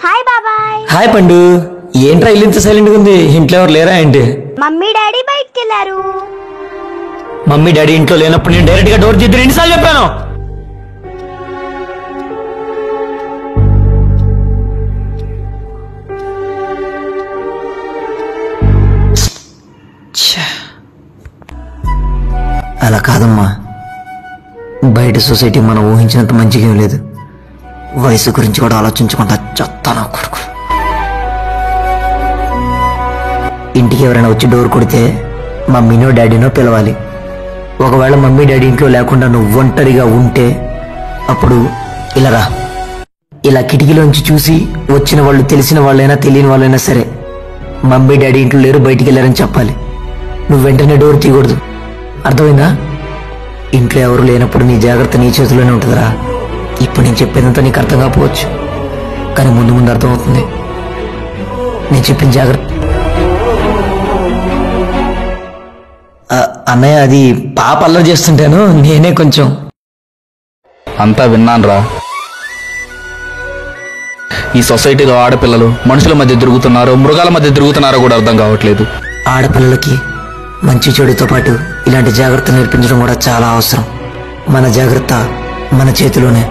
Hi బాబాయ్. Hi పండు. ఏంట్రా ఇల్లు ఇంత సైలెంట్ గా ఉంది? ఇంట్లో ఎవరు లేరా ఏంటి? మమ్మీ డాడీ బయటికి వెళ్ళారు. మమ్మీ డాడీ ఇంట్లో లేనప్పుడు నేను డైరెక్ట్ గా డోర్ తీద్దు ఎన్నిసార్లు చెప్పాను? అలా కాదమ్మా, బయట సొసైటీ మనం ఊహించినంత మంచిగా ఏం లేదు. వయసు గురించి కూడా ఆలోచించకుండా చెత్తాను కొడుకు. ఇంటికి ఎవరైనా వచ్చి డోర్ కొడితే మమ్మీనో డాడీనో పిలవాలి. ఒకవేళ మమ్మీ డాడీ ఇంట్లో లేకుండా నువ్వు ఒంటరిగా ఉంటే అప్పుడు ఇలా రా. ఇలా కిటికీలోంచి చూసి వచ్చిన వాళ్ళు తెలిసిన వాళ్ళైనా తెలియని వాళ్ళైనా సరే మమ్మీ డాడీ ఇంట్లో లేరు, బయటికి వెళ్ళారని చెప్పాలి. నువ్వు వెంటనే డోర్ తీయకూడదు, అర్థమైందా? ఇంట్లో ఎవరు లేనప్పుడు నీ జాగ్రత్త నీ చేతిలోనే ఉంటుందిరా. ఇప్పుడు నేను చెప్పేదంతా నీకు అర్థం కాకపోవచ్చు, కానీ ముందు ముందు అర్థమవుతుంది. నేను చెప్పిన జాగ్రత్త. అన్నయ్య, అది పాప అల్లరి చేస్తుంటాను, నేనే కొంచెం. అంతా విన్నానురా. ఈ సొసైటీలో ఆడపిల్లలు మనుషుల మధ్య తిరుగుతున్నారో మృగాల మధ్య తిరుగుతున్నారో కూడా అర్థం కావట్లేదు. ఆడపిల్లలకి మంచి చెడుతో పాటు ఇలాంటి జాగ్రత్త నేర్పించడం కూడా చాలా అవసరం. మన జాగ్రత్త మన చేతిలోనే.